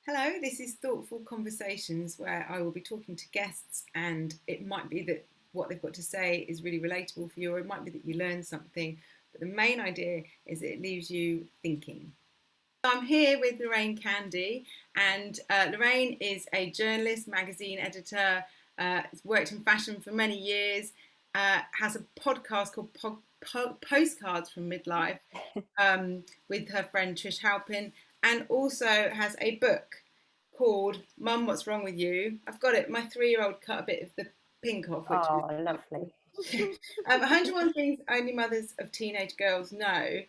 Hello, this is Thoughtful Conversations where I will be talking to guests, and it might be that what they've got to say is really relatable for you, or it might be that you learn something. But the main idea is that it leaves you thinking. I'm here with Lorraine Candy, and Lorraine is a journalist, magazine editor, has worked in fashion for many years, has a podcast called Postcards from Midlife with her friend Trish Halpin, and also has a book called Mum, What's Wrong with You? I've got it. My 3-year-old cut a bit of the pink off, which is Oh, lovely. 101 Things Only Mothers of Teenage Girls Know.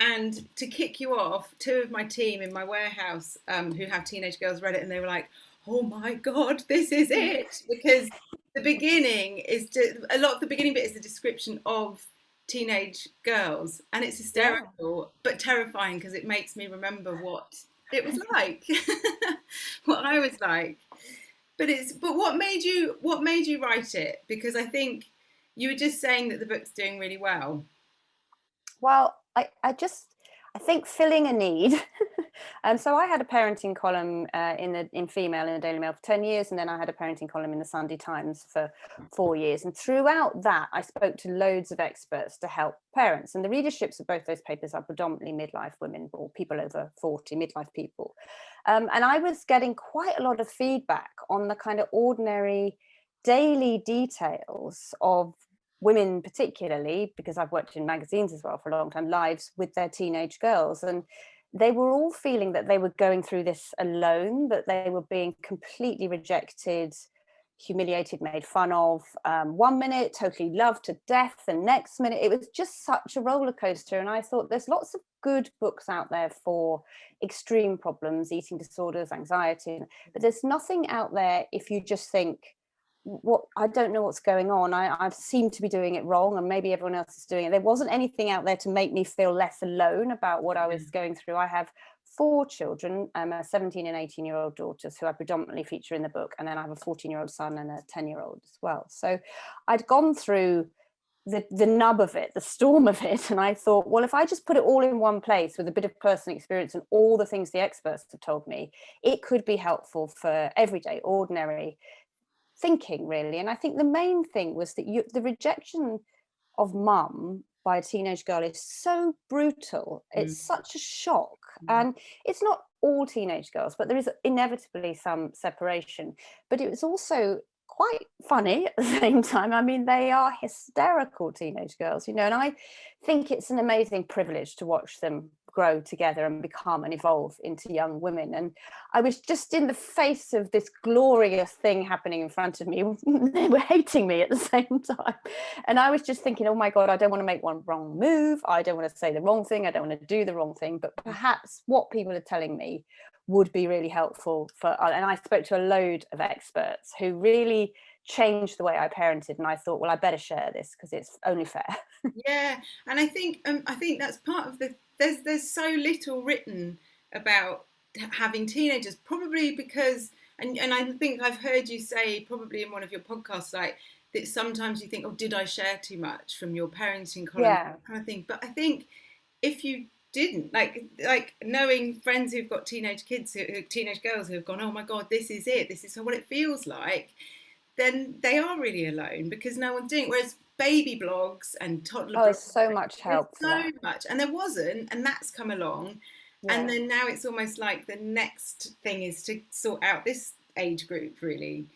And to kick you off, two of my team in my warehouse who have teenage girls read it, and they were like, oh my God, this is it. Because the beginning is a lot of the beginning bit is the description of teenage girls, and it's Yeah. hysterical but terrifying because it makes me remember what it was like, what I was like. But what made you write it? Because I think you were just saying that the book's doing really well. Well, I think filling a need. So I had a parenting column in Female in the Daily Mail for 10 years, and then I had a parenting column in the Sunday Times for 4 years. And throughout that, I spoke to loads of experts to help parents. And the readerships of both those papers are predominantly midlife women or people over 40, midlife people. And I was getting quite a lot of feedback on the kind of ordinary daily details of women, particularly because I've worked in magazines as well for a long time, lives with their teenage girls. And they were all feeling that they were going through this alone, that they were being completely rejected, humiliated, made fun of. 1 minute, totally loved to death. The next minute, it was just such a roller coaster. And I thought there's lots of good books out there for extreme problems, eating disorders, anxiety, but there's nothing out there if you just think, what, I don't know what's going on. I seem to be doing it wrong, and maybe everyone else is doing it. There wasn't anything out there to make me feel less alone about what I was going through. I have 4 children, a 17 and 18-year-old daughters who I predominantly feature in the book, and then I have a 14-year-old son and a 10-year-old as well. So I'd gone through the nub of it, the storm of it, and I thought, well, if I just put it all in one place with a bit of personal experience and all the things the experts have told me, it could be helpful for everyday, ordinary thinking, really. And I think the main thing was that the rejection of mum by a teenage girl is so brutal. It's Mm. such a shock. And it's not all teenage girls, but there is inevitably some separation. But it was also quite funny at the same time. I mean, they are hysterical teenage girls, and I think it's an amazing privilege to watch them grow together and become and evolve into young women. And I was just in the face of this glorious thing happening in front of me. They were hating me at the same time. And I was just thinking, oh my God, I don't want to make one wrong move. I don't want to say the wrong thing. I don't want to do the wrong thing. But perhaps what people are telling me would be really helpful and I spoke to a load of experts who really changed the way I parented. And I thought, well, I better share this because it's only fair. Yeah, and I think that's part of the there's so little written about having teenagers, probably because and I think I've heard you say probably in one of your podcasts like that sometimes you think, oh, did I share too much from your parenting column Yeah. kind of thing. But I think if you didn't like knowing friends who've got teenage kids, teenage girls who have gone, oh my God, this is it, this is what it feels like, then they are really alone because no one's doing it. Whereas baby blogs and toddler Oh, blogs, there's so much there's help for so that. much, and there wasn't, and that's come along, and Yeah. then now it's almost like the next thing is to sort out this age group, really.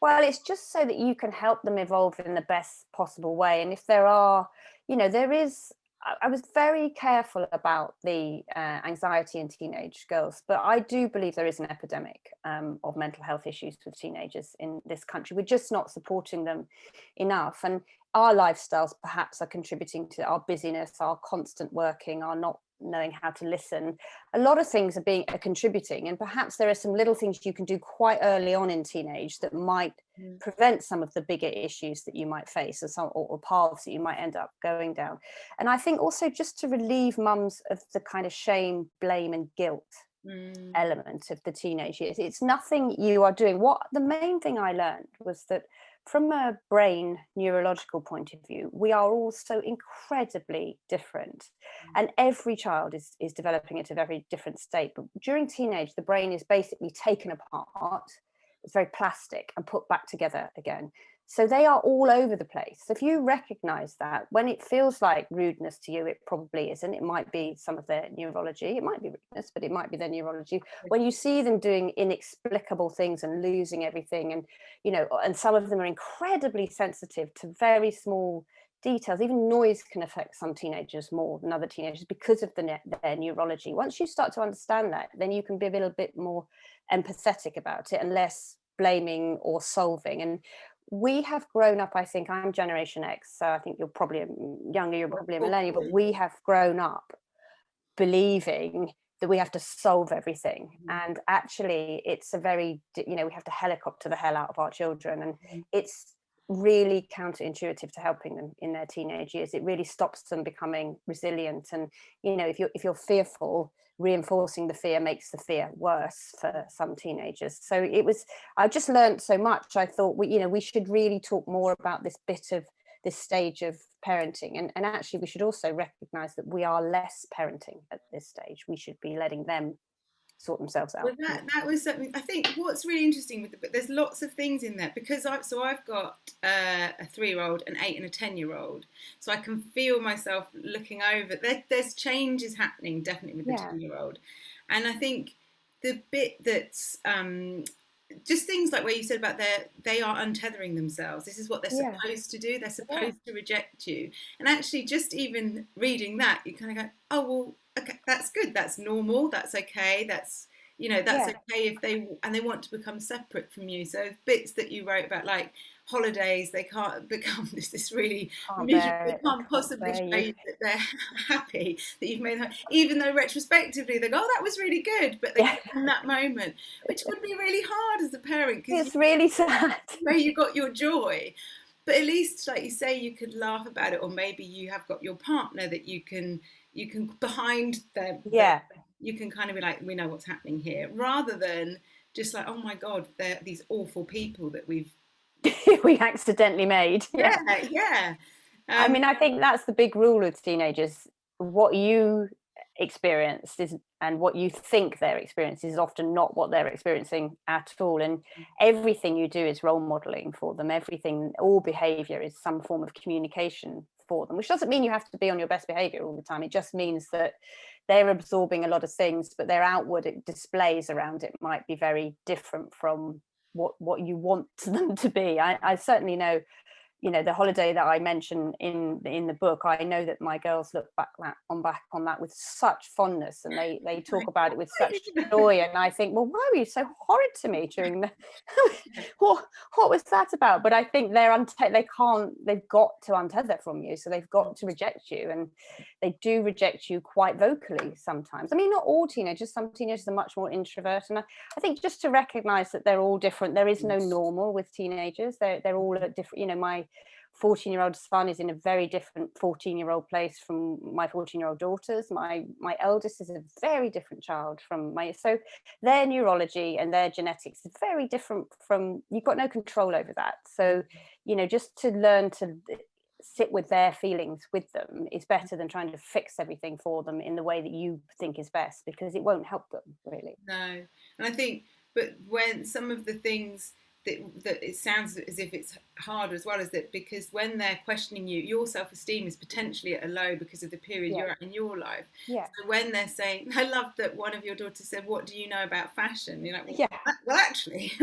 Well, it's just so that you can help them evolve in the best possible way. And if there are, there is, I was very careful about the anxiety in teenage girls, but I do believe there is an epidemic of mental health issues with teenagers in this country. We're just not supporting them enough. And our lifestyles perhaps are contributing to our busyness, our constant working, our not knowing how to listen. A lot of things are contributing, and perhaps there are some little things you can do quite early on in teenage that might Mm. prevent some of the bigger issues that you might face, or paths that you might end up going down. And I think also just to relieve mums of the kind of shame, blame and guilt Mm. element of the teenage years. It's nothing you are doing. What the main thing I learned was that from a brain neurological point of view, we are all so incredibly different. And every child is developing at a very different state. But during teenage, the brain is basically taken apart, it's very plastic, and put back together again. So they are all over the place. If you recognize that, when it feels like rudeness to you, it probably isn't. It might be some of their neurology. It might be rudeness, but it might be their neurology. When you see them doing inexplicable things and losing everything, and and some of them are incredibly sensitive to very small details. Even noise can affect some teenagers more than other teenagers because of their neurology. Once you start to understand that, then you can be a little bit more empathetic about it and less blaming or solving. And we have grown up, I think I'm Generation X, so I think you're probably younger, you're probably a millennial, but we have grown up believing that we have to solve everything. And actually it's a very, we have to helicopter the hell out of our children. And it's really counterintuitive to helping them in their teenage years. It really stops them becoming resilient. And if you're fearful, reinforcing the fear makes the fear worse for some teenagers. So I just learned so much. I thought we should really talk more about this stage of parenting, and actually we should also recognize that we are less parenting at this stage. We should be letting them sort themselves out. Well, that was something. I think what's really interesting with the book, there's lots of things in there, because I've got a 3-year-old, an 8 and a 10-year-old, so I can feel myself looking over. There's changes happening definitely with the 10-year-old, and I think the bit that's just things like where you said about they are untethering themselves. This is what they're supposed to do. They're supposed to reject you, and actually, just even reading that, you kind of go, oh well. Okay, that's good. That's normal. That's okay. That's okay if they want to become separate from you. So bits that you wrote about, like holidays, they can't become this really miserable. They can't possibly show you that they're happy that you've made them, even though retrospectively they go, "Oh, that was really good," but they in that moment, which would be really hard as a parent, because it's really sad where you got your joy. But at least, like you say, you could laugh about it, or maybe you have got your partner that you can behind them. You can kind of be like, we know what's happening here, rather than just like, oh my God, they're these awful people that we accidentally made. I mean, I think that's the big rule with teenagers. What you experienced is, and what you think they're experiencing, is often not what they're experiencing at all. And everything you do is role modeling for them. All behavior is some form of communication for them, which doesn't mean you have to be on your best behavior all the time. It just means that they're absorbing a lot of things, but their outward displays around it might be very different from what you want them to be. I certainly know, the holiday that I mentioned in the book, I know that my girls look back on that with such fondness, and they talk about it with such joy. And I think, well, why were you so horrid to me during the what was that about? But I think they've got to untether from you, so they've got to reject you, and they do reject you quite vocally sometimes. I mean, not all teenagers. Some teenagers are much more introvert, and I think just to recognize that they're all different. There is no normal with teenagers. They're all at different. My 14-year-old son is in a very different 14-year-old place from my 14-year-old daughters. My eldest is a very different child from so their neurology and their genetics is very different from, you've got no control over that. So just to learn to sit with their feelings with them is better than trying to fix everything for them in the way that you think is best, because it won't help them really. No. And I think, but when some of the things that it sounds as if it's hard as well, is that because when they're questioning you, your self-esteem is potentially at a low because of the period you're at in your life. So when they're saying, I love that one of your daughters said, what do you know about fashion? You're like, well actually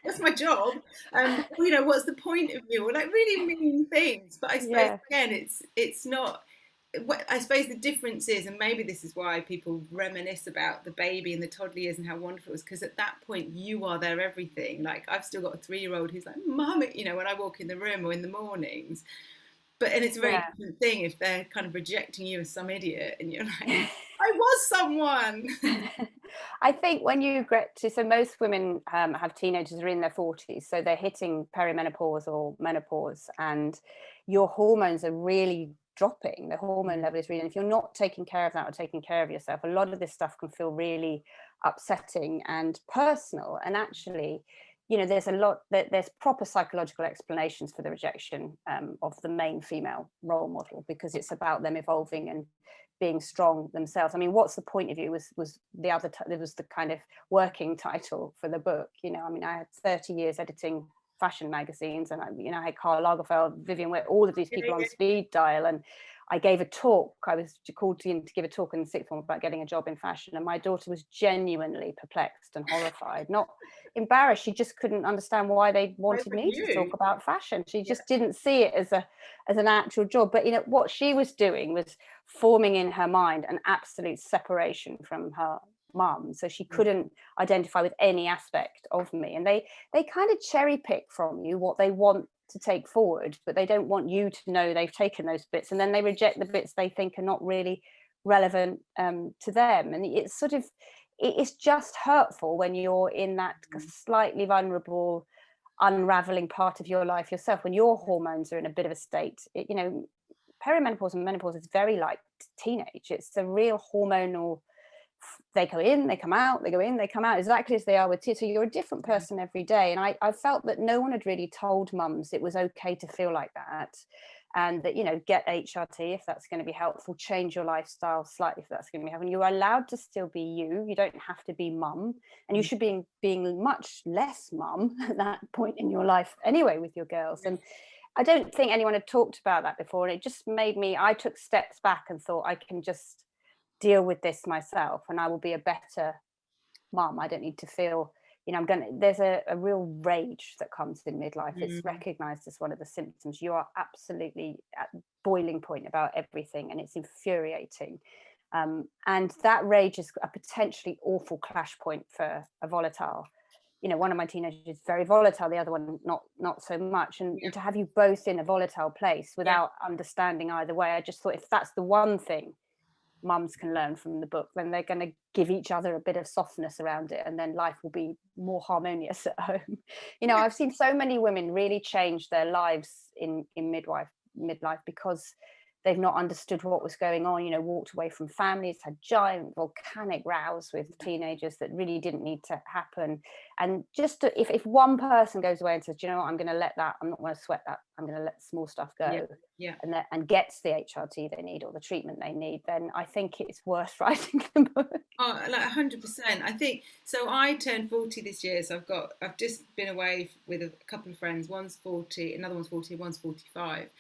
that's my job. What's the point of you? Or like really mean things. But I suppose again, it's not, I suppose the difference is, and maybe this is why people reminisce about the baby and the toddler years and how wonderful it was, because at that point you are their everything. Like I've still got a 3-year-old who's like, Mum, when I walk in the room or in the mornings. And it's a very different thing if they're kind of rejecting you as some idiot and you're like, I was someone. I think when you get to, so most women have teenagers who are in their 40s, so they're hitting perimenopause or menopause, and your hormones are really dropping. The hormone level is really, and if you're not taking care of that or taking care of yourself, a lot of this stuff can feel really upsetting and personal. And actually, there's proper psychological explanations for the rejection of the main female role model, because it's about them evolving and being strong themselves. I mean, what's the point of you was the other there was the kind of working title for the book. I mean, I had 30 years editing fashion magazines, and I had Karl Lagerfeld, Vivienne Westwood, all of these people on speed dial, and I gave a talk. I was called in to give a talk in the sixth form about getting a job in fashion, and my daughter was genuinely perplexed and horrified, not embarrassed. She just couldn't understand why they wanted me to talk about fashion. She just didn't see it as an actual job. But what she was doing was forming in her mind an absolute separation from her mum, so she couldn't identify with any aspect of me. And they kind of cherry pick from you what they want to take forward, but they don't want you to know they've taken those bits, and then they reject the bits they think are not really relevant to them. And it's just hurtful when you're in that slightly vulnerable, unraveling part of your life yourself, when your hormones are in a bit of a state. Perimenopause and menopause is very like teenage. It's a real hormonal, they go in, they come out, they go in, they come out, exactly as they are with tears. So you're a different person every day. And I felt that no one had really told mums it was okay to feel like that, and that, get HRT if that's going to be helpful, change your lifestyle slightly if that's going to be helpful. You're allowed to still be you don't have to be mum, and you should be being much less mum at that point in your life anyway with your girls. And I don't think anyone had talked about that before, and it just made me, I took steps back and thought, I can just deal with this myself and I will be a better mum. I don't need to feel, there's a real rage that comes in midlife. It's recognized as one of the symptoms. You are absolutely at boiling point about everything, and it's infuriating. And that rage is a potentially awful clash point for a volatile. One of my teenagers is very volatile, the other one not so much. And to have you both in a volatile place without understanding either way, I just thought, if that's the one thing mums can learn from the book, then they're going to give each other a bit of softness around it, and then life will be more harmonious at home. I've seen so many women really change their lives in midlife because they've not understood what was going on, walked away from families, had giant volcanic rows with teenagers that really didn't need to happen. And just if one person goes away and says, I'm going to let that, I'm not going to sweat that, I'm going to let small stuff go, and gets the HRT they need or the treatment they need, then I think it's worth writing the book. Oh, like 100%. I think so. I turned 40 this year, so I've just been away with a couple of friends. One's 40, another one's 40, one's 45.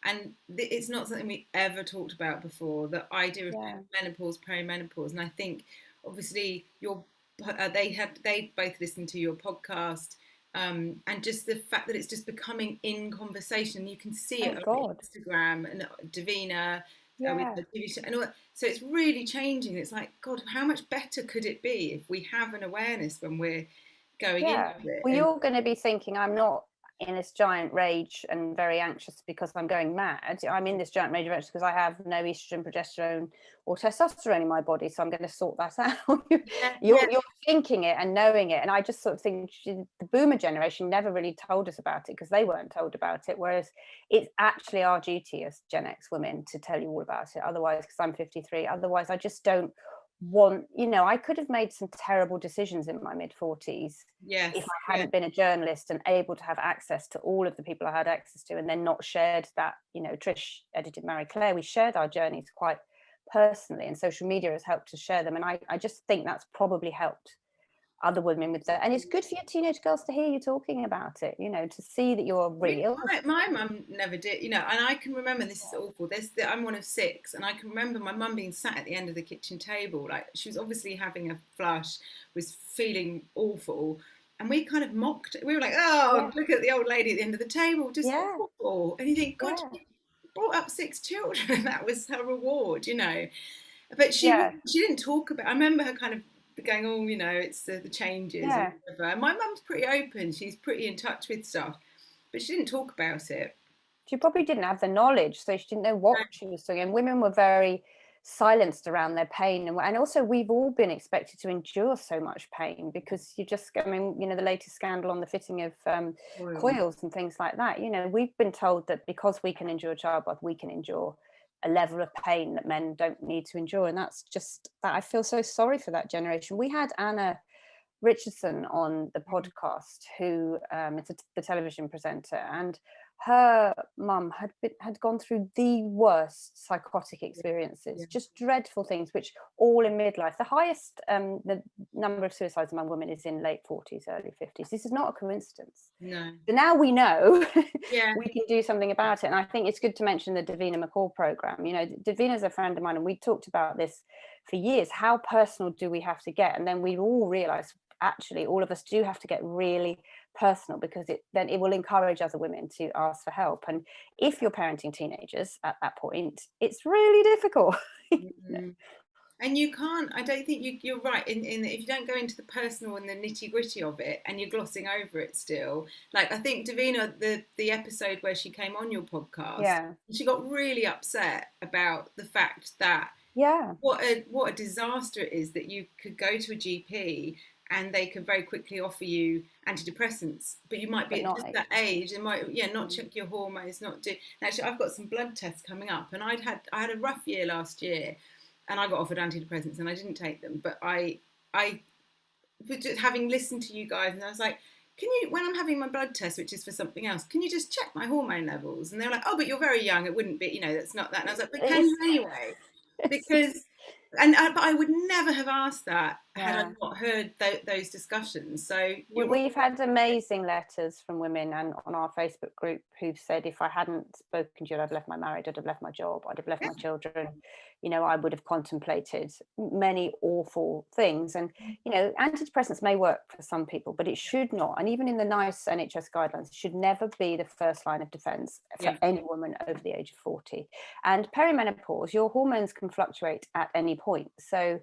And it's not something we ever talked about before, the idea of menopause, perimenopause. And I think, obviously, they both listened to your podcast, and just the fact that it's just becoming in conversation. You can see it on Instagram and Davina with the TV show and all that. So it's really changing. It's like, God, how much better could it be if we have an awareness when we're going into it? Well, you're going to be thinking, I'm not in this giant rage and very anxious because I'm going mad. I'm in this giant rage because I have no estrogen, progesterone or testosterone in my body, so I'm going to sort that out. You're thinking it and knowing it. And I just sort of think the boomer generation never really told us about it because they weren't told about it, whereas it's actually our duty as Gen X women to tell you all about it. Otherwise, because I'm 53, otherwise I just don't want, I could have made some terrible decisions in my mid-40s if I hadn't been a journalist and able to have access to all of the people I had access to, and then not shared that. Trish edited Marie Claire, we shared our journeys quite personally, and social media has helped to share them, and I just think that's probably helped other women with that. And it's good for your teenage girls to hear you talking about it, to see that you're real. My mum never did, and I can remember, this is awful, I'm one of 6, and I can remember my mum being sat at the end of the kitchen table, like she was obviously having a flush, was feeling awful, and we kind of mocked it. We were like, look at the old lady at the end of the table, just awful. And you think, God, she brought up 6 children, that was her reward, but she didn't talk about. I remember her kind of going, it's the changes. And my mum's pretty open, she's pretty in touch with stuff, but she didn't talk about it. She probably didn't have the knowledge, so she didn't know what she was doing. And women were very silenced around their pain, and also we've all been expected to endure so much pain because you just, the latest scandal on the fitting of coils and things like that. We've been told that because we can endure childbirth, we can endure a level of pain that men don't need to endure, and that's just that. I feel so sorry for that generation. We had Anna Richardson on the podcast, who is the television presenter, and her mum had gone through the worst psychotic experiences, just dreadful things, which all in midlife. The highest the number of suicides among women is in late 40s, early 50s. This is not a coincidence. No. So now we know Yeah. we can do something about it. And I think it's good to mention the Davina McCall program. You know, Davina's a friend of mine, and we talked about this for years. How personal do we have to get? And then we all realized, actually, all of us do have to get really personal, because then it will encourage other women to ask for help. And if you're parenting teenagers at that point, it's really difficult. And you can't, I don't think you're right in if you don't go into the personal and the nitty gritty of it, and you're glossing over it still. Like, I think Davina, the episode where she came on your podcast, she got really upset about the fact that what a disaster it is that you could go to a GP and they can very quickly offer you antidepressants, but you might be at just that age and might not check your hormones, not do. Actually, I've got some blood tests coming up, and I had a rough year last year, and I got offered antidepressants and I didn't take them, but I just having listened to you guys, and I was like, can you, when I'm having my blood test, which is for something else, can you just check my hormone levels? And they were like, oh, but you're very young, it wouldn't be, that's not that. And I was like, but can you anyway? Because but I would never have asked that had I not heard those discussions. So we've had amazing letters from women and on our Facebook group who've said, if I hadn't spoken to you, I'd have left my marriage, I'd have left my job, I'd have left my children. I would have contemplated many awful things. And antidepressants may work for some people, but it should not. And even in the nice NHS guidelines, it should never be the first line of defense for any woman over the age of 40. And perimenopause, your hormones can fluctuate at any point. So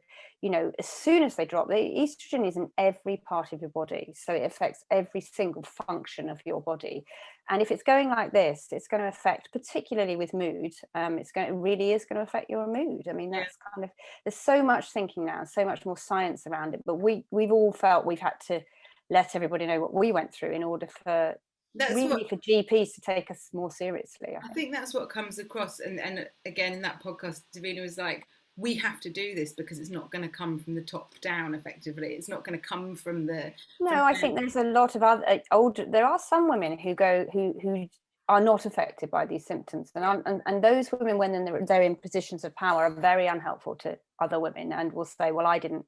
as soon as they drop, the estrogen is in every part of your body, so it affects every single function of your body. And if it's going like this, it's going to affect, particularly with mood, it really is going to affect your mood. I mean, that's kind of, there's so much thinking now, so much more science around it, but we've all felt we've had to let everybody know what we went through in order for for GPs to take us more seriously. I think that's what comes across, and again in that podcast, Davina was like, we have to do this because it's not going to come from the top down effectively. It's not going to come from the... I think there's a lot of other older... There are some women who are not affected by these symptoms. And those women, when they're in positions of power, are very unhelpful to other women and will say, well, I didn't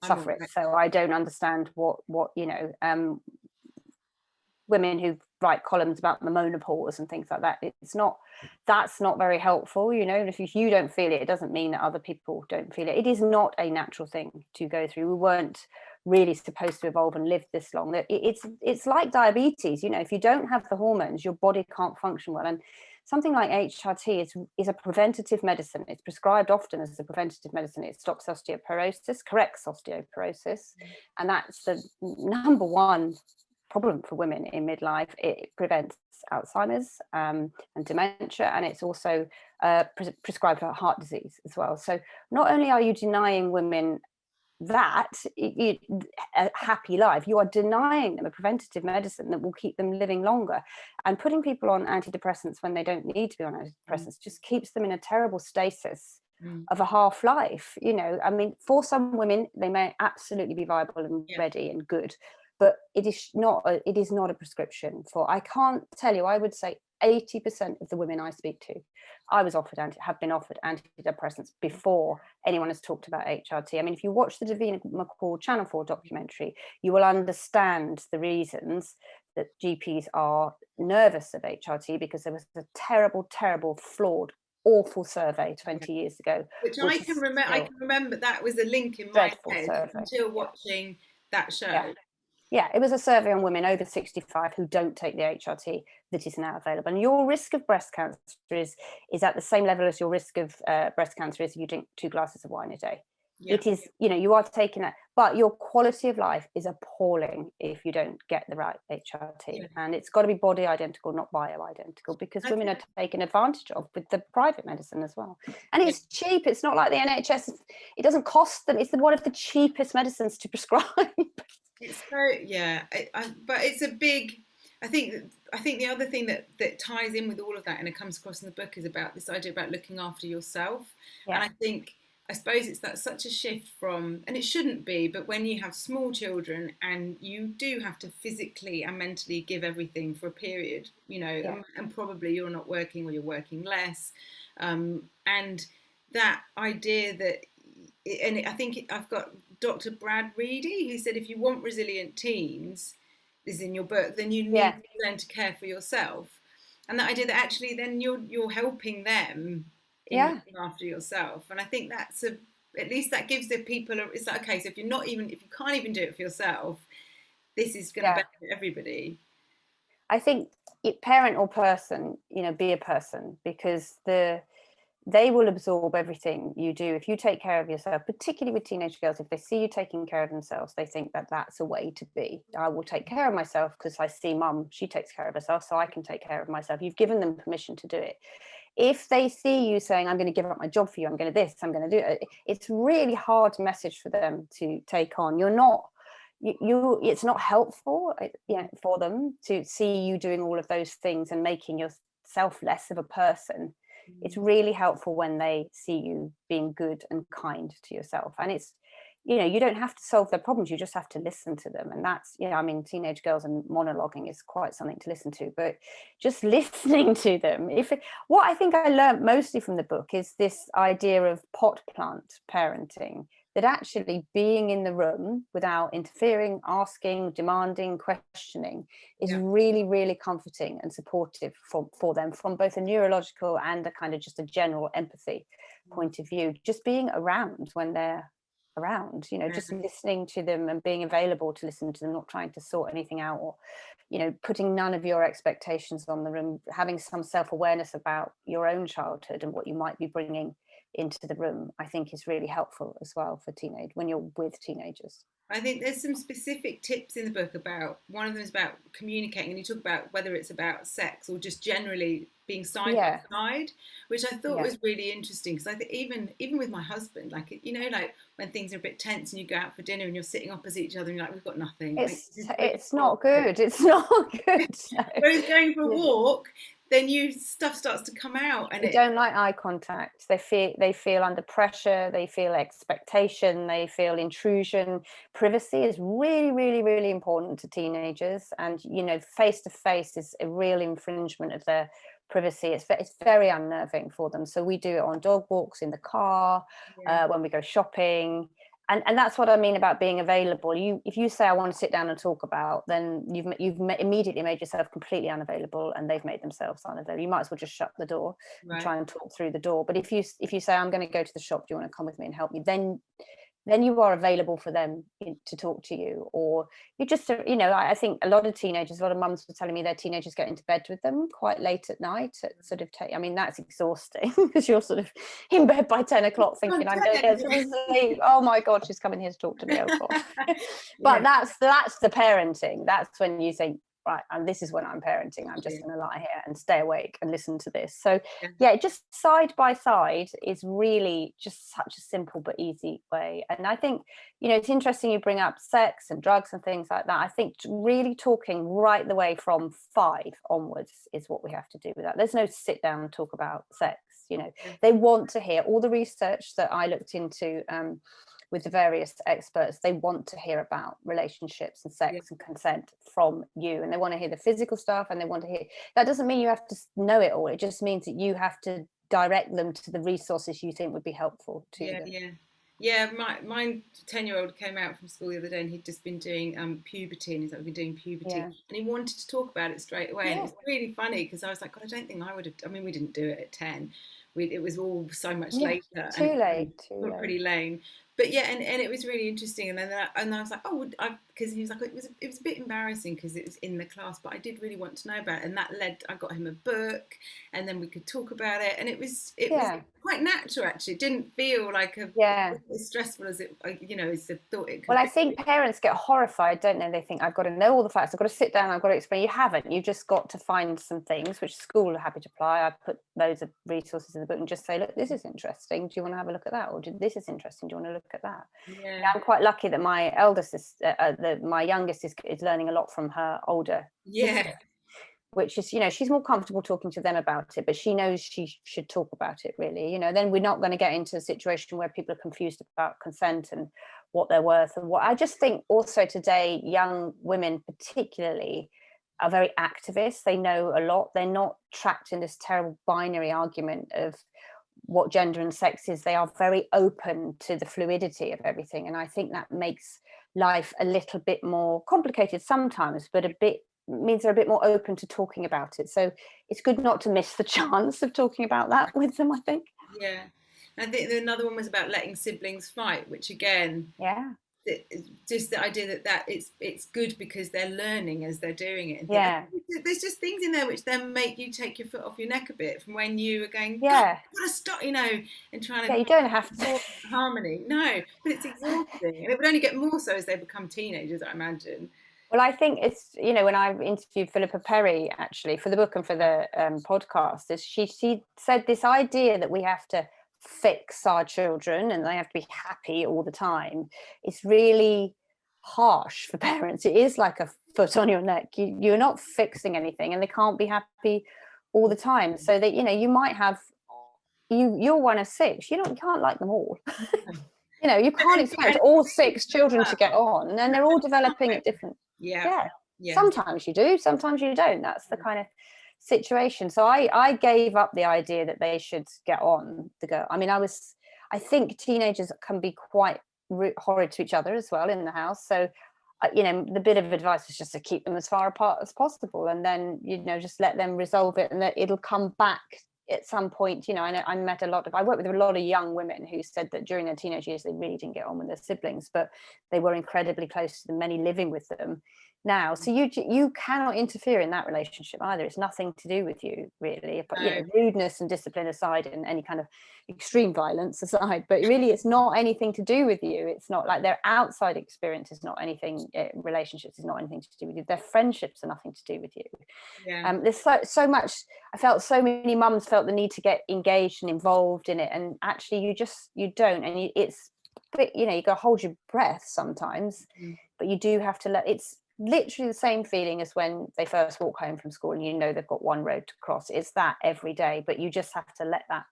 suffer it, so I don't understand what women who write columns about the menopause and things like that, that's not very helpful. If you don't feel it, it doesn't mean that other people don't feel it. It is not a natural thing to go through. We weren't really supposed to evolve and live this long. It's like diabetes. If you don't have the hormones, your body can't function well. And something like HRT is a preventative medicine. It's prescribed often as a preventative medicine. It stops osteoporosis, corrects osteoporosis, and that's the number one problem for women in midlife. It prevents Alzheimer's and dementia, and it's also prescribed for heart disease as well. So not only are you denying women a happy life, you are denying them a preventative medicine that will keep them living longer. And putting people on antidepressants when they don't need to be on antidepressants just keeps them in a terrible stasis of a half life. I mean, for some women, they may absolutely be viable and ready and good, but it is not a prescription for, I can't tell you, I would say 80% of the women I speak to, I was have been offered antidepressants before anyone has talked about HRT. I mean, if you watch the Davina McCall Channel 4 documentary, you will understand the reasons that GPs are nervous of HRT, because there was a terrible, terrible, flawed, awful survey 20 years ago. Which I can remember that was a link in my head until watching that show. Yeah, it was a survey on women over 65 who don't take the HRT that is now available. And your risk of breast cancer is at the same level as your risk of breast cancer is if you drink 2 glasses of wine a day. Yeah. It is, you are taking that, but your quality of life is appalling if you don't get the right HRT. Yeah. And it's got to be body identical, not bio-identical, because women are taken advantage of with the private medicine as well. And it's cheap. It's not like the NHS. It doesn't cost them. It's one of the cheapest medicines to prescribe. It's but it's a big. I think the other thing that ties in with all of that, and it comes across in the book, is about this idea about looking after yourself. Yeah. And I think I suppose it's that such a shift from, and it shouldn't be, but when you have small children and you do have to physically and mentally give everything for a period, you know, Yeah. and probably you're not working or you're working less. And that idea that, and I think I've got Dr. Brad Reedy, who said if you want resilient teens, this is in your book, then you need to learn to care for yourself. And that idea that actually then you're helping them in looking after yourself. And I think that's at least that gives the people it's like, okay, so if you can't even do it for yourself, this is going to benefit everybody. I think parent or person, you know, be a person, because they will absorb everything you do. If you take care of yourself, particularly with teenage girls, if they see you taking care of themselves, they think that that's a way to be. I will take care of myself because I see mum, she takes care of herself, so I can take care of myself. You've given them permission to do it. If they see you saying, I'm going to give up my job for you, I'm going to this, I'm going to do it, it's really hard message for them to take on. You're not, it's not helpful for them to see you doing all of those things and making yourself less of a person. It's really helpful when they see you being good and kind to yourself. And it's, you know, you don't have to solve their problems, you just have to listen to them. And that's, you know, I mean, teenage girls and monologuing is quite something to listen to, but just listening to them. What I think I learned mostly from the book is this idea of pot plant parenting, that actually being in the room without interfering, asking, demanding, questioning is really, really comforting and supportive for them from both a neurological and a kind of just a general empathy point of view. Just being around when they're around, you know, just listening to them and being available to listen to them, not trying to sort anything out, or, you know, putting none of your expectations on the room, having some self-awareness about your own childhood and what you might be bringing into the room, I think is really helpful as well for when you're with teenagers. I think there's some specific tips in the book about, one of them is about communicating, and you talk about whether it's about sex or just generally being side by side, which I thought was really interesting, because I think even with my husband, like, you know, like when things are a bit tense and you go out for dinner and you're sitting opposite each other and you're like, we've got nothing. It's not good. It's not good. Whereas going for a walk, then stuff starts to come out, and they don't like eye contact. They feel under pressure, they feel expectation, they feel intrusion. Privacy is really, really, really important to teenagers, and, you know, face to face is a real infringement of their privacy. It's very unnerving for them. So we do it on dog walks, in the car, when we go shopping. And that's what I mean about being available. If you say, I want to sit down and talk about, then you've immediately made yourself completely unavailable, and they've made themselves unavailable. You might as well just shut the door and try and talk through the door. But if you say, I'm going to go to the shop, do you want to come with me and help me? Then you are available for them to talk to you. Or you just, you know, I think a lot of mums were telling me their teenagers get into bed with them quite late at night. I mean, that's exhausting, because you're sort of in bed by 10 o'clock thinking, I'm going to get some sleep. Oh my God, she's coming here to talk to me. Oh God. But that's the parenting. That's when you say, right, and this is when I'm parenting. I'm just going to lie here and stay awake and listen to this. So just side by side is really just such a simple but easy way. And I think, you know, it's interesting you bring up sex and drugs and things like that. I think really talking right the way from 5 onwards is what we have to do with that. There's no sit down and talk about sex. You know, they want to hear all the research that I looked into with the various experts. They want to hear about relationships and sex and consent from you, and they want to hear the physical stuff, and they want to hear, that doesn't mean you have to know it all. It just means that you have to direct them to the resources you think would be helpful to them. My 10-year-old came out from school the other day, and he'd just been doing puberty, and he's like, we've been doing puberty, and he wanted to talk about it straight away. And it was really funny, because I was like, God, I don't think I would have, I mean, we didn't do it at 10. It was all so much later. Too late. Pretty lame. But and it was really interesting. And then I was like, because he was like, it was a bit embarrassing because it was in the class, but I did really want to know about it. And that I got him a book, and then we could talk about it. And it was quite natural, actually. It didn't feel like as stressful as it, you know, as I thought it could. Well, I think parents get horrified, don't they? They think, I've got to know all the facts, I've got to sit down, I've got to explain. You haven't. You've just got to find some things which school are happy to apply. I put loads of resources in the book and just say, look, this is interesting. Do you want to have a look at that? Or this is interesting. Do you want to look at that? I'm quite lucky that my eldest my youngest is learning a lot from her older sister, which is, she's more comfortable talking to them about it, but she knows she should talk about it, really. Then we're not going to get into a situation where people are confused about consent and what they're worth. And what I just think also today, young women particularly are very activist. They know a lot. They're not trapped in this terrible binary argument of what gender and sex is. They are very open to the fluidity of everything. And I think that makes life a little bit more complicated sometimes, but means they're a bit more open to talking about it. So it's good not to miss the chance of talking about that with them, I think. Yeah. I think another one was about letting siblings fight, which again, yeah, just the idea that it's good because they're learning as they're doing it. And yeah, there's just things in there which then make you take your foot off your neck a bit from when you were going, yeah, I've got to stop, and trying to you don't have to harmony. No, but it's exhausting, and it would only get more so as they become teenagers, I imagine. Well, I think it's, when I interviewed Philippa Perry, actually, for the book and for the podcast, is she said this idea that we have to fix our children and they have to be happy all the time. It's really harsh for parents. It is like a foot on your neck. You're not fixing anything, and they can't be happy all the time. So that, you might have, you're one of six. You can't like them all. You can't expect all 6 children to get on, and they're all developing at different. Yeah. Sometimes you do, sometimes you don't. That's the kind of situation. So I gave up the idea that they should get on the go. I mean, I think teenagers can be quite horrid to each other as well in the house. So the bit of advice is just to keep them as far apart as possible, and then just let them resolve it, and that it'll come back at some point. I worked with a lot of young women who said that during their teenage years they really didn't get on with their siblings, but they were incredibly close to them, many living with them now. So you cannot interfere in that relationship either. It's nothing to do with you, really. But rudeness and discipline aside, and any kind of extreme violence aside, but really it's not anything to do with you. It's not like their outside experience is not anything, relationships is not anything to do with you. Their friendships are nothing to do with you. There's so much. I felt so many mums felt the need to get engaged and involved in it, and actually you don't. And it's, you got to hold your breath sometimes, but you do have to it's literally the same feeling as when they first walk home from school and they've got one road to cross. It's that every day, but you just have to let that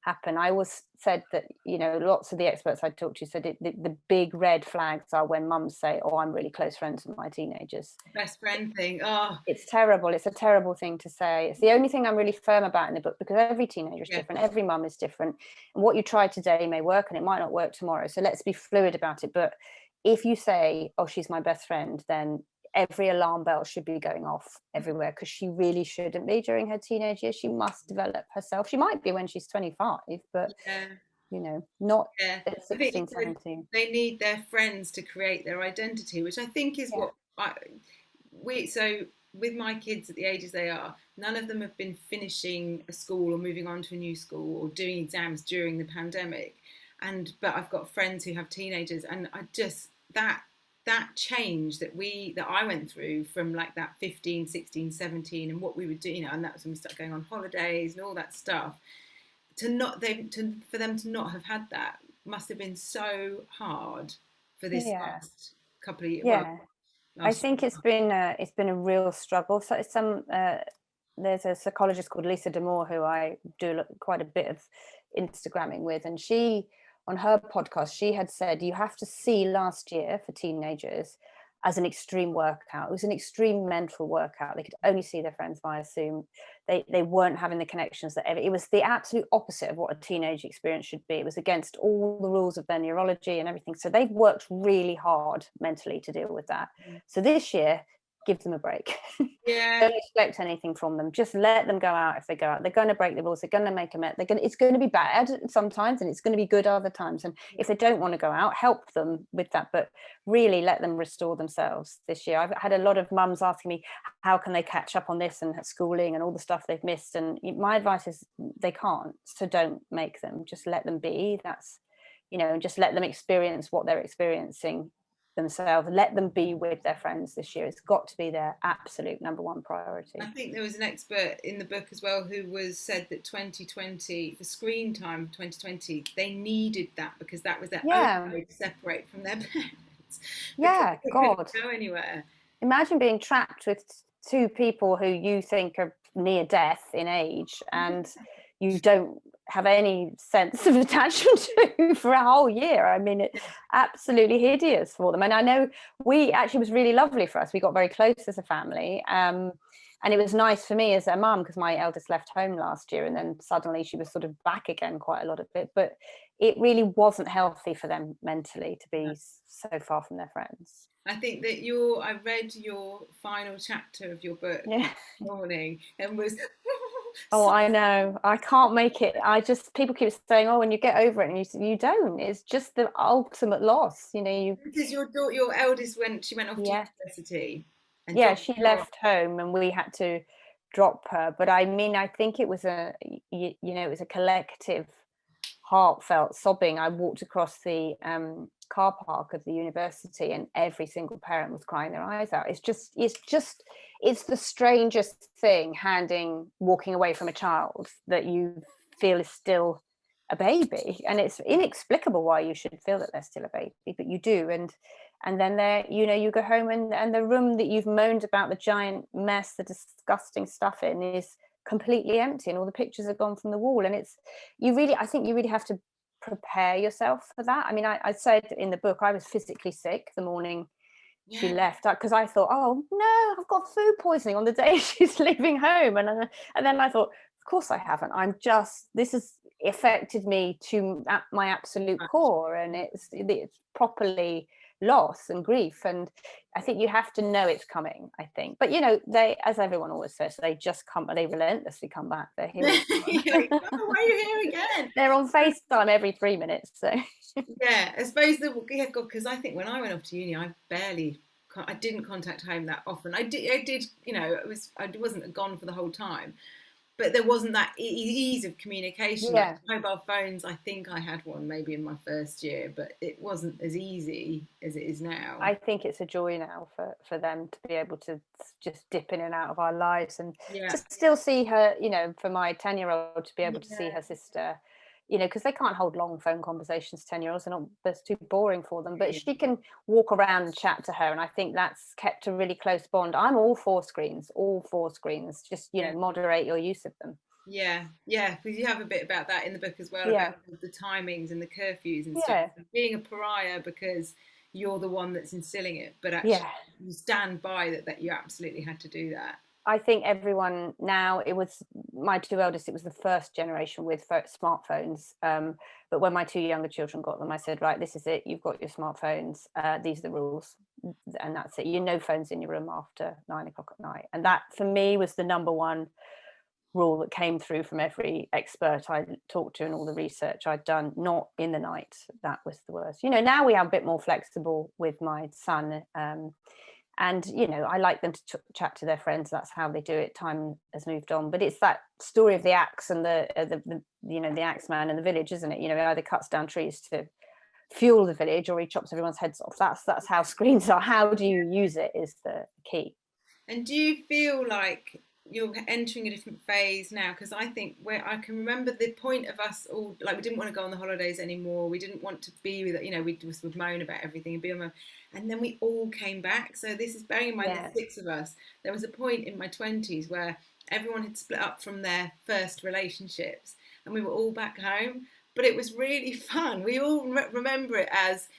happen. I always said that, lots of the experts I talked to said the big red flags are when mums say, oh, I'm really close friends with my teenagers. Best friend thing. Oh, it's terrible. It's a terrible thing to say. It's the only thing I'm really firm about in the book, because every teenager is different. Every mum is different, and what you try today may work and it might not work tomorrow. So let's be fluid about it. But if you say, oh, she's my best friend, then every alarm bell should be going off everywhere, because she really shouldn't be during her teenage years. She must develop herself. She might be when she's 25, but not at 16, 17. They need their friends to create their identity, which I think is what so with my kids at the ages they are, none of them have been finishing a school or moving on to a new school or doing exams during the pandemic. But I've got friends who have teenagers, and I just that change that I went through from like that 15, 16, 17 and what we would do, and that was when we started going on holidays and all that stuff, for them to not have had that must have been so hard for this last couple of years. I think it's been a real struggle. So there's a psychologist called Lisa D'Amour who I do quite a bit of Instagramming with, and she, on her podcast, she had said you have to see last year for teenagers as an extreme workout. It was an extreme mental workout. They could only see their friends via Zoom. They weren't having the connections it was the absolute opposite of what a teenage experience should be. It was against all the rules of their neurology and everything. So they've worked really hard mentally to deal with that. So this year, give them a break. Don't expect anything from them. Just let them go out. If they go out, they're going to break the rules. They're going to make a mess. It's going to be bad sometimes, and it's going to be good other times. And if they don't want to go out, help them with that, but really let them restore themselves this year. I've had a lot of mums asking me, how can they catch up on this and schooling and all the stuff they've missed? And my advice is they can't. So don't make them. Just let them be. That's, and just let them experience what they're experiencing themselves. Let them be with their friends this year. It's got to be their absolute number one priority. I think there was an expert in the book as well who said that 2020, for screen time 2020, they needed that because that was their only way to separate from their parents. God, couldn't go anywhere. Imagine being trapped with two people who you think are near death in age, and you don't have any sense of attachment to for a whole year. I mean, it's absolutely hideous for them. And I know we actually, was really lovely for us. We got very close as a family. And it was nice for me as a mum, because my eldest left home last year, and then suddenly she was sort of back again quite a lot of it. But it really wasn't healthy for them mentally to be so far from their friends. I think that I read your final chapter of your book this morning and was oh, I know, I can't make it. People keep saying, oh, when you get over it, and you don't. It's just the ultimate loss, because your eldest went off to university, and she left home, and we had to drop her. But I mean, I think it was it was a collective heartfelt sobbing. I walked across the car park of the university, and every single parent was crying their eyes out. It's the strangest thing, walking away from a child that you feel is still a baby, and it's inexplicable why you should feel that they're still a baby, but you do. And then you go home, and the room that you've moaned about, the giant mess, the disgusting stuff in, is completely empty, and all the pictures are gone from the wall. And I think you really have to prepare yourself for that. I mean, I said in the book, I was physically sick the morning she left, because I thought, oh no, I've got food poisoning on the day she's leaving home. And then I thought, of course I haven't. This has affected me to my absolute core, and it's properly loss and grief. And I think you have to know it's coming, I think. But they, as everyone always says, they relentlessly come back. They're here. Like, oh, why are you here again? They're on FaceTime every 3 minutes. So yeah, I suppose because I think when I went off to uni, I didn't contact home that often. I did, I wasn't gone for the whole time, but there wasn't that ease of communication. Yeah. Like mobile phones, I think I had one maybe in my first year, but it wasn't as easy as it is now. I think it's a joy now for them to be able to just dip in and out of our lives, and to still see her, for my 10-year-old to be able to see her sister, because they can't hold long phone conversations. 10-year-olds that's too boring for them, but she can walk around and chat to her, and I think that's kept a really close bond. I'm all for screens, just moderate your use of them. Because you have a bit about that in the book as well, about the timings and the curfews and stuff, being a pariah because you're the one that's instilling it, but actually you stand by that you absolutely had to do that. I think everyone now, it was my two eldest, it was the first generation with smartphones. But when my two younger children got them, I said, right, this is it. You've got your smartphones. These are the rules. And that's it. No phones in your room after 9 o'clock at night. And that for me was the number one rule that came through from every expert I talked to and all the research I'd done. Not in the night. That was the worst. Now we have a bit more flexible with my son. And, I like them to chat to their friends. That's how they do it. Time has moved on. But it's that story of the axe and the axe man in the village, isn't it? He either cuts down trees to fuel the village or he chops everyone's heads off. That's how screens are. How do you use it is the key. And do you feel like you're entering a different phase now? Because I think where I can remember the point of us all, like, we didn't want to go on the holidays anymore. We didn't want to be with, we just would moan about everything and be on. And then we all came back. So this is bearing in mind the 6 of us. There was a point in my 20s where everyone had split up from their first relationships and we were all back home. But it was really fun. We all remember it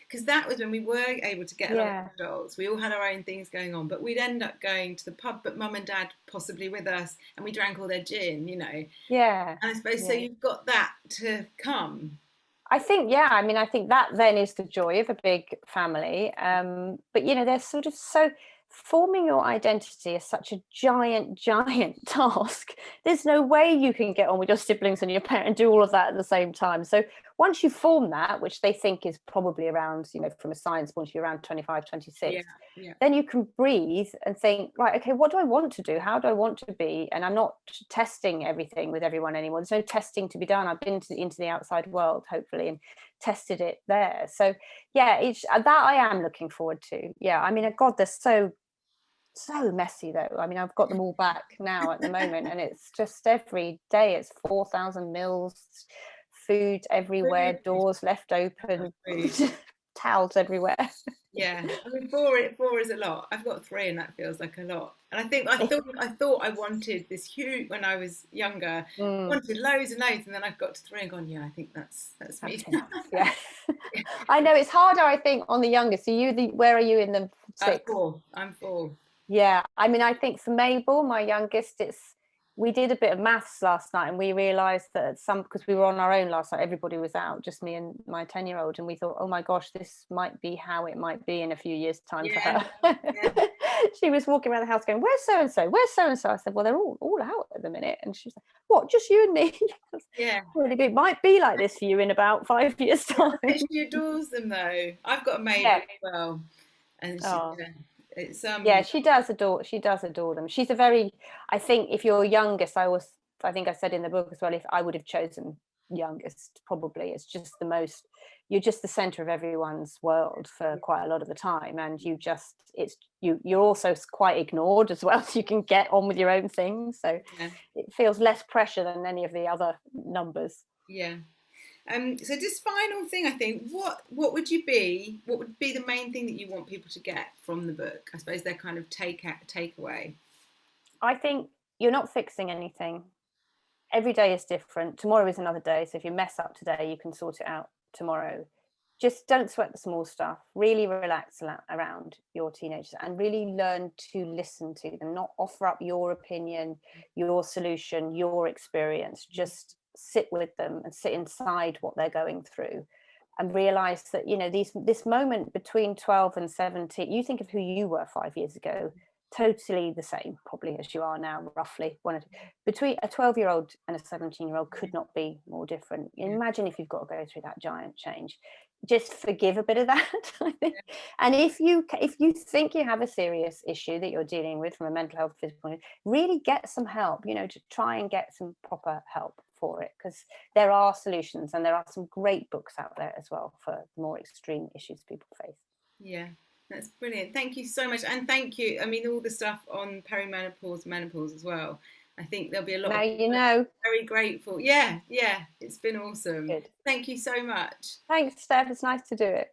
because that was when we were able to get along with adults. We all had our own things going on, but we'd end up going to the pub, but mum and dad possibly with us, and we drank all their gin, Yeah. And I suppose so you've got that to come. I think, I think that then is the joy of a big family. But, they're sort of forming your identity is such a giant task. There's no way you can get on with your siblings and your parent and do all of that at the same time. So once you form that, which they think is probably around, from a science point of view, around 25, 26, then you can breathe and think, right, okay, what do I want to do? How do I want to be? And I'm not testing everything with everyone anymore. There's no testing to be done. I've been into the outside world, hopefully, and tested it there. So that I am looking forward to. I mean, God, they're so messy though. I mean, I've got them all back now at the moment, and it's just every day it's 4,000 mils, food everywhere, doors left open, towels everywhere. Yeah, I mean, four is a lot. I've got three, and that feels like a lot. And I thought I wanted this huge when I was younger. I Mm, wanted loads and loads, and then I've got to three and gone, yeah, I think that's me. that's enough. Yeah. I know it's harder, I think, on the youngest. So where are you in the six? Four. I'm four. Yeah, I mean, I think for Mabel, my youngest, we did a bit of maths last night, and we realised that because we were on our own last night, everybody was out, just me and my 10-year-old, and we thought, oh my gosh, this might be how it might be in a few years' time for Yeah, her. yeah, She was walking around the house going, "Where's so and so? Where's so and so?" I said, "Well, they're all out at the minute," and she was like, "What? Just you and me?" yeah. Well, it might be like this for you in about 5 years' time. She adores them though. I've got a Mabel Yeah. as well, and Oh. yeah, it's Yeah, she does adore them. She's a very, I think if you're youngest, I think I said in the book as well, if I would have chosen youngest, probably it's just you're just the center of everyone's world for quite a lot of the time, and you're also quite ignored as well, so you can get on with your own things, so yeah, it feels less pressure than any of the other numbers. yeah. So just final thing, I think, what would be the main thing that you want people to get from the book? I suppose their kind of takeaway. I think you're not fixing anything. Every day is different. Tomorrow is another day. So if you mess up today, you can sort it out tomorrow. Just don't sweat the small stuff. Really relax around your teenagers and really learn to listen to them, not offer up your opinion, your solution, your experience. Just sit with them and sit inside what they're going through and realize that, this moment between 12 and 17, you think of who you were 5 years ago, totally the same probably as you are now, roughly between a 12-year-old and a 17-year-old could not be more different. Yeah, Imagine if you've got to go through that giant change. Just forgive a bit of that, I think. And if you think you have a serious issue that you're dealing with from a mental health physical point of view, really get some help, to try and get some proper help for it, because there are solutions and there are some great books out there as well for more extreme issues people face. yeah. That's brilliant. Thank you so much, and thank you. I mean, all the stuff on perimenopause, menopause as well. I think there'll be a lot Now of you people know. very grateful. Yeah, yeah. It's been awesome. Good. Thank you so much. Thanks, Steph. It's nice to do it.